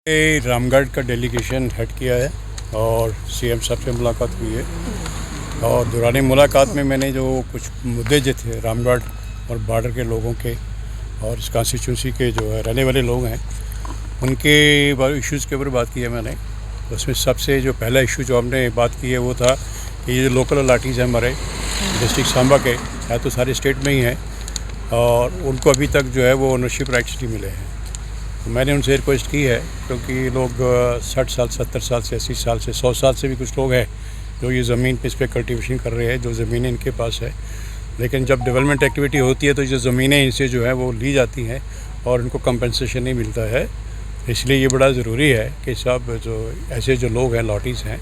रामगढ़ का delegation head किया है और सीएम साहब से मुलाकात हुई है और दौरान मुलाकात में मैंने जो कुछ मुद्दे जो थे रामगढ़ और बॉर्डर के लोगों के और इस कॉन्स्टिट्यूंसी के जो है रहने वाले लोग हैं उनके इश्यूज़ के ऊपर बात की है मैंने। उसमें सबसे जो पहला इशू जो हमने बात की है वो था कि ये जो लोकल अथॉरिटीज़ हैं हमारे डिस्ट्रिक्ट सांबा के, या तो सारे स्टेट में ही हैं और उनको अभी तक जो है वो ओनरशिप राइट्स नहीं मिले हैं। तो मैंने उनसे रिक्वेस्ट की है क्योंकि लोग 60 साल 70 साल से 80 साल से 100 साल से भी कुछ लोग हैं जो ये ज़मीन पे इस पर कल्टिवेशन कर रहे हैं, जो ज़मीनें इनके पास है। लेकिन जब डेवलपमेंट एक्टिविटी होती है तो जो ज़मीनें इनसे जो है वो ली जाती हैं और इनको कंपनसेशन नहीं मिलता है। इसलिए ये बड़ा ज़रूरी है कि सब जो ऐसे जो लोग हैं लॉटीज़ हैं,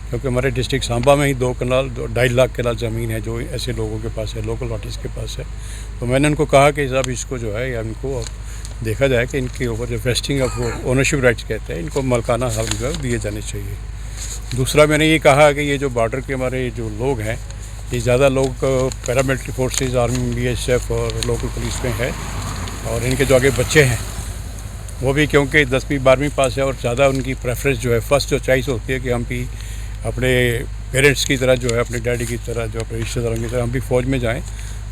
क्योंकि हमारे डिस्ट्रिक्ट सांबा में ही 2.5 लाख कनाल ज़मीन है जो ऐसे लोगों के पास है, लोकल लॉटीज़ के पास है। तो मैंने उनको कहा कि साहब इसको जो है या इनको देखा जाए कि इनके ऊपर जो वेस्टिंग ऑफ ओनरशिप राइट्स कहते हैं इनको मलकाना हक जो है दिए जाने चाहिए। दूसरा मैंने ये कहा कि ये जो बॉर्डर के हमारे जो लोग हैं ये ज़्यादा लोग पैरामिलिट्री फोर्सेस आर्मी BSF और लोकल पुलिस में है और इनके जो आगे बच्चे हैं वो भी क्योंकि 10वीं 12वीं पास है और ज़्यादा उनकी प्रेफरेंस जो है फर्स्ट जो चॉइस होती है कि हम भी अपने पेरेंट्स की तरह जो है अपने डैडी की तरह जो अपने रिश्तेदारों की तरह हम भी फ़ौज में जाएं।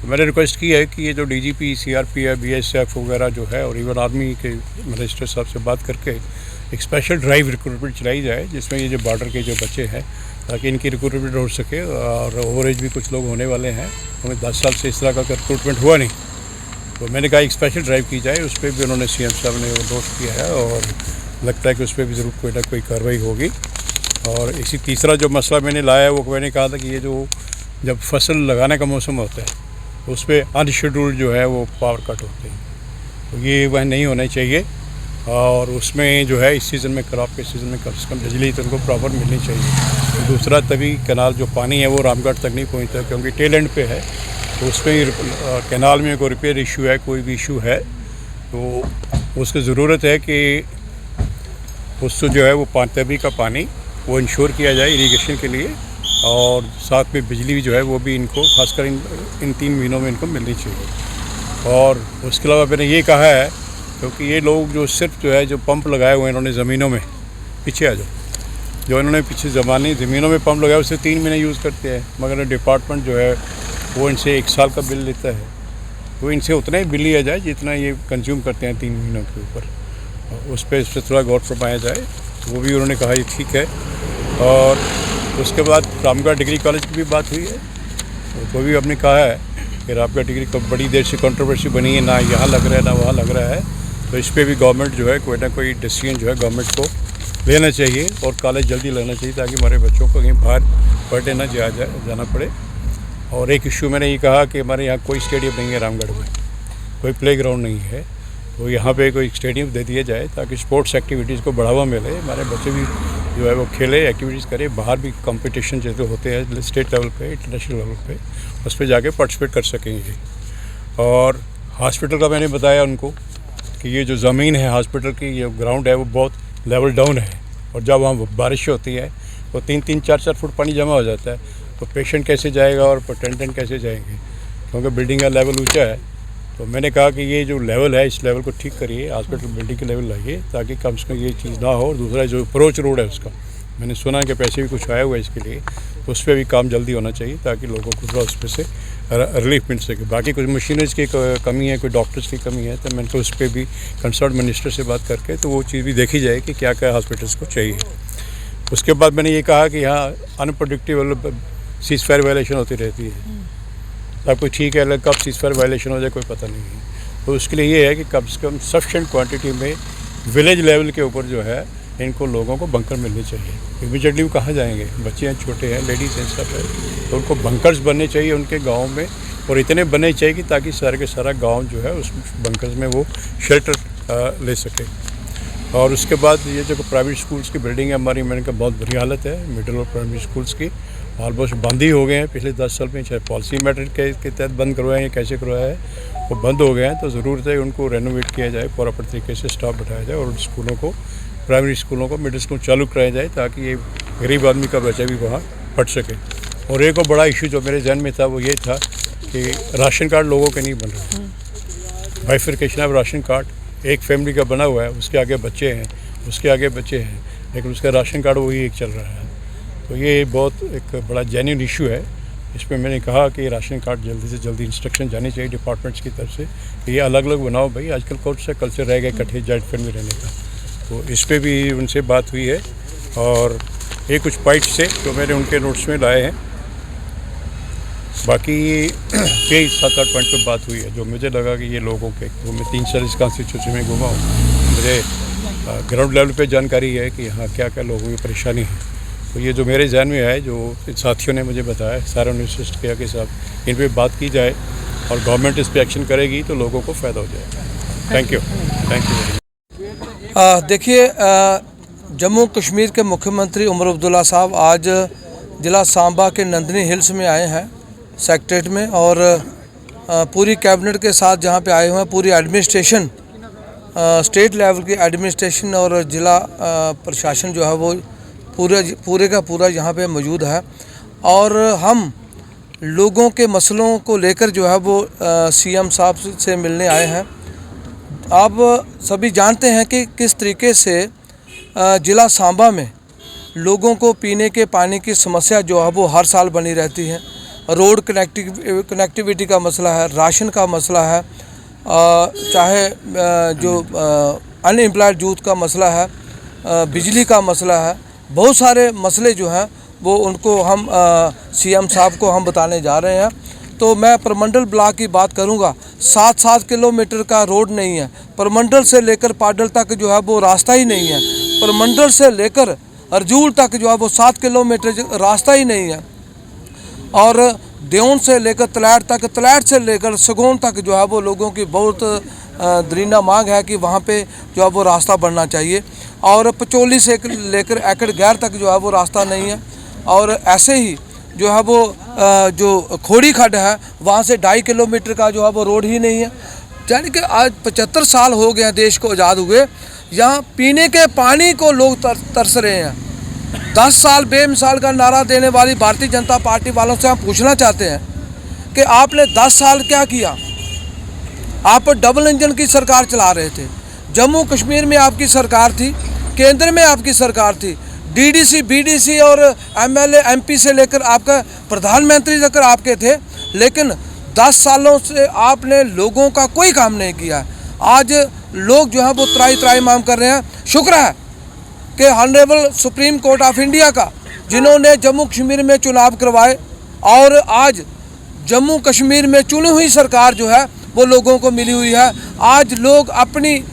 तो मैंने रिक्वेस्ट की है कि ये जो DGP CRPF BSF वगैरह जो है और इवन आर्मी के मिनिस्टर साहब से बात करके एक स्पेशल ड्राइव रिक्रूटमेंट चलाई जाए जिसमें ये जो बॉर्डर के जो बच्चे हैं ताकि इनकी रिक्रूटमेंट हो सके। और ओवर एज भी कुछ लोग होने वाले हैं, हमें 10 साल से इस तरह का रिक्रूटमेंट हुआ नहीं, तो मैंने कहा एक स्पेशल ड्राइव की जाए। उस पर भी उन्होंने CM साहब ने एंडोर्स किया है और लगता है कि उस पर भी ज़रूर कोई ना कोई कार्रवाई होगी। और इसी तीसरा जो मसला मैंने लाया है वो मैंने कहा था कि ये जो जब फसल लगाने का मौसम होता है उस पर अनशेड्यूल्ड जो है वो पावर कट होते हैं, तो ये वह नहीं होना चाहिए। और उसमें जो है इस सीज़न में क्रॉप के सीज़न में कम से कम बिजली तो उनको प्रॉपर मिलनी चाहिए। तो दूसरा तभी कैनाल जो पानी है वो रामगढ़ तक नहीं पहुँचता क्योंकि टेल एंड पे है, तो उसमें कैनाल में कोई रिपेयर इशू है, कोई भी इशू है तो उसकी ज़रूरत है कि उससे जो है वो तभी का पानी वो इंश्योर किया जाए इरीगेशन के लिए और साथ में बिजली भी जो है वो भी इनको खासकर इन 3 महीनों में इनको मिलनी चाहिए। और उसके अलावा मैंने ये कहा है क्योंकि ये लोग जो सिर्फ जो है जो पंप लगाए हुए हैं इन्होंने ज़मीनों में, पीछे आ जाओ, जो इन्होंने पीछे ज़मीनों में पंप लगाया उससे 3 महीने यूज़ करते हैं, मगर डिपार्टमेंट जो है वो इनसे 1 साल का बिल लेता है। तो इनसे उतना ही बिल लिया जाए जितना ये कंज्यूम करते हैं 3 महीनों के ऊपर, उस पर थोड़ा गौर फरमाया जाए। वो भी उन्होंने कहा ये ठीक है। और उसके बाद रामगढ़ डिग्री कॉलेज की भी बात हुई है, तो भी हमने कहा है कि रामगढ़ डिग्री को बड़ी देर से कंट्रोवर्सी बनी है, ना यहाँ लग रहा है ना वहाँ लग रहा है, तो इस पर भी गवर्नमेंट जो है कोई ना कोई डिसीजन जो है गवर्नमेंट को लेना चाहिए और कॉलेज जल्दी लेना चाहिए ताकि हमारे बच्चों को कहीं बाहर पढ़ने ना जाना पड़े। और एक इशू मैंने ये कहा कि हमारे यहाँ कोई स्टेडियम नहीं है, रामगढ़ में कोई प्लेग्राउंड नहीं है, तो यहाँ पे कोई स्टेडियम दे दिया जाए ताकि स्पोर्ट्स एक्टिविटीज़ को बढ़ावा मिले, हमारे बच्चे भी जो है वो खेले एक्टिविटीज़ करें, बाहर भी कंपटीशन जैसे होते हैं स्टेट लेवल पे इंटरनेशनल लेवल पे उस पर जाके पार्टिसिपेट कर सकेंगे। और हॉस्पिटल का मैंने बताया उनको कि ये जो ज़मीन है हॉस्पिटल की, ये ग्राउंड है वो बहुत लेवल डाउन है और जब वहाँ बारिश होती है तो 3-3 4-4 फुट पानी जमा हो जाता है, तो पेशेंट कैसे जाएगा और अटेंडेंट कैसे जाएंगे क्योंकि बिल्डिंग का लेवल ऊँचा है। तो मैंने कहा कि ये जो लेवल है इस लेवल को ठीक करिए, हॉस्पिटल बिल्डिंग के लेवल लाइए ताकि कम से कम ये चीज़ ना हो। और दूसरा जो अप्रोच रोड है उसका मैंने सुना कि पैसे भी कुछ आया हुआ है इसके लिए, तो उस पर भी काम जल्दी होना चाहिए ताकि लोगों को थोड़ा उस पर से रिलीफ मिल सके। बाकी कुछ मशीनरीज की कमी है, कोई डॉक्टर्स की कमी है, तो मैंने तो उस पर भी कंसर्न मिनिस्टर से बात करके तो वो चीज़ भी देखी जाए कि क्या क्या हॉस्पिटल्स को चाहिए। उसके बाद मैंने ये कहा कि यहाँ अनप्रोडिक्टेबल सीज़फायर वायलेशन होती रहती है, सब कुछ ठीक है, कब सीज़फायर वायलेशन हो जाए कोई पता नहीं है। तो उसके लिए ये है कि कम से कम सफिशेंट क्वांटिटी में विलेज लेवल के ऊपर जो है इनको लोगों को बंकर मिलने चाहिए। इमीडिएटली वो कहाँ जाएंगे, बच्चे हैं, छोटे हैं, लेडीज़ हैं, सब है, तो उनको बंकर्स बनने चाहिए उनके गाँव में और इतने बनने चाहिए कि ताकि सारे के सारा गाँव जो है उस बंकर्स में वो शेल्टर ले सके। और उसके बाद ये जो प्राइवेट स्कूल्स की बिल्डिंग है हमारी, मैंने कहा बहुत बुरी हालत है मिडिल और प्राइमरी स्कूल्स की, ऑलमोस्ट बंद ही हो गए हैं पिछले 10 साल में, चाहे पॉलिसी मैटर के तहत बंद करवाए हैं कैसे करवाया है, वो बंद हो गए हैं। तो ज़रूरत है उनको रेनोवेट किया जाए, प्रॉपर तरीके से स्टाफ बैठाया जाए और स्कूलों को, प्राइमरी स्कूलों को, मिडिल स्कूल चालू कराया जाए ताकि ये गरीब आदमी का बच्चा भी वहाँ पढ़ सके। और एक और बड़ा इशू जो मेरे जहन में था वो ये था कि राशन कार्ड लोगों के नहीं बन रहे, बाइफिकेशन ऑफ राशन कार्ड एक फैमिली का बना हुआ है, उसके आगे बच्चे हैं, उसके आगे बच्चे हैं, लेकिन उसका राशन कार्ड वही एक चल रहा है। तो ये बहुत एक बड़ा जेन्युइन इशू है। इस पर मैंने कहा कि राशन कार्ड जल्दी से जल्दी इंस्ट्रक्शन जानी चाहिए डिपार्टमेंट्स की तरफ से कि ये अलग अलग बनाओ भाई, आजकल कौन सा कल्चर रह गया इकट्ठे जॉइंट फैमिली रहने का। तो इस पर भी उनसे बात हुई है और ये कुछ पॉइंट्स थे जो मैंने उनके नोट्स में लाए हैं। बाकी यही 7-8 पॉइंट पर बात हुई है जो मुझे लगा कि ये लोगों के, वो मैं 3 साल इस कॉन्स्टिट्यूंसी में घूमा हूँ, मुझे ग्राउंड लेवल पे जानकारी है कि यहाँ क्या क्या लोगों की परेशानी है। तो ये जो मेरे जहन में है, जो साथियों ने मुझे बताया, सारा ने इंसिस्ट किया कि साहब इन पे बात की जाए और गवर्नमेंट इस पर एक्शन करेगी तो लोगों को फ़ायदा हो जाएगा। थैंक यू देखिए, जम्मू कश्मीर के मुख्यमंत्री उमर अब्दुल्ला साहब आज ज़िला सांबा के नंदनी हिल्स में आए हैं सेक्रेटरीट में, और पूरी कैबिनेट के साथ जहां पे आए हुए हैं, पूरी एडमिनिस्ट्रेशन, स्टेट लेवल की एडमिनिस्ट्रेशन और ज़िला प्रशासन जो है वो पूरे का पूरा यहाँ पे मौजूद है। और हम लोगों के मसलों को लेकर जो है वो सीएम साहब से मिलने आए हैं। आप सभी जानते हैं कि किस तरीके से ज़िला सांबा में लोगों को पीने के पानी की समस्या जो है वो हर साल बनी रहती है। रोड कनेक्टिविटी का मसला है, राशन का मसला है, चाहे जो अनएम्प्लॉयड यूथ का मसला है, बिजली का मसला है, बहुत सारे मसले जो हैं वो उनको हम सीएम साहब को हम बताने जा रहे हैं। तो मैं परमंडल ब्लॉक की बात करूंगा, 7-7 किलोमीटर का रोड नहीं है। परमंडल से लेकर पाडल तक जो है वो रास्ता ही नहीं है। परमंडल से लेकर अर्जूल तक जो है वो 7 किलोमीटर रास्ता ही नहीं है। और देवन से लेकर तलैट तक, तलैट से लेकर सगोन तक जो है वो लोगों की बहुत दरीना मांग है कि वहाँ पे जो है वो रास्ता बनना चाहिए। और पचोली से लेकर एकड़ गैर तक जो है वो रास्ता नहीं है। और ऐसे ही जो है वो जो खोड़ी खड्ड है वहाँ से 2.5 किलोमीटर का जो है वो रोड ही नहीं है। यानी कि आज 75 साल हो गए हैं देश को आज़ाद हुए, यहाँ पीने के पानी को लोग तरस रहे हैं। 10 साल बेमिसाल का नारा देने वाली भारतीय जनता पार्टी वालों से हम पूछना चाहते हैं कि आपने 10 साल क्या किया? आप डबल इंजन की सरकार चला रहे थे। जम्मू कश्मीर में आपकी सरकार थी, केंद्र में आपकी सरकार थी, डीडीसी, बीडीसी और एमएलए, एमपी से लेकर आपका प्रधानमंत्री तक आपके थे, लेकिन 10 सालों से आपने लोगों का कोई काम नहीं किया। आज लोग जो है वो त्राई मांग कर रहे हैं। शुक्र है कि honourable supreme court of India का, जिन्होंने जम्मू कश्मीर में चुनाव करवाए और आज जम्मू कश्मीर में चुनी हुई सरकार जो है वो लोगों को मिली हुई है। आज लोग अपनी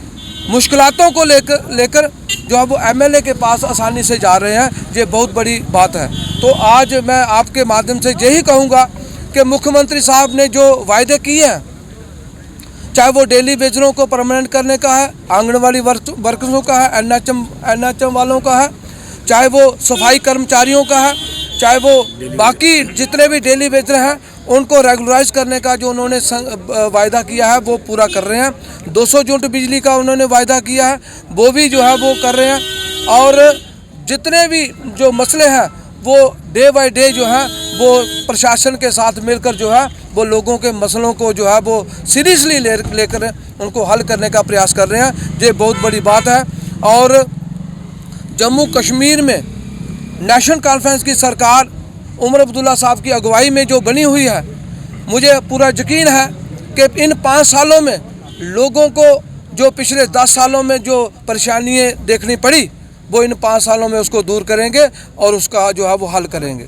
मुश्किलातों को लेकर जो है वो एमएलए के पास आसानी से जा रहे हैं। ये बहुत बड़ी बात है। तो आज मैं आपके माध्यम से यही कहूँगा कि मुख्यमंत्री साहब ने जो वायदे किए हैं, चाहे वो डेली वेजरों को परमानेंट करने का है, आंगनवाड़ी वर्कर्सों का है, एनएचएम वालों का है, चाहे वो सफाई कर्मचारियों का है, चाहे वो बाकी जितने भी डेली वेजर हैं उनको रेगुलराइज करने का जो उन्होंने वायदा किया है वो पूरा कर रहे हैं। 200 यूनिट बिजली का उन्होंने वायदा किया है, वो भी जो है वो कर रहे हैं। और जितने भी जो मसले हैं वो डे बाय डे जो है वो प्रशासन के साथ मिलकर जो है वो लोगों के मसलों को जो है वो सीरियसली लेकर उनको हल करने का प्रयास कर रहे हैं। ये बहुत बड़ी बात है। और जम्मू कश्मीर में नेशनल कॉन्फ्रेंस की सरकार उमर अब्दुल्ला साहब की अगुवाई में जो बनी हुई है, मुझे पूरा यकीन है कि इन 5 सालों में लोगों को जो पिछले 10 सालों में जो परेशानियाँ देखनी पड़ी वो इन 5 सालों में उसको दूर करेंगे और उसका जो है वो हल करेंगे।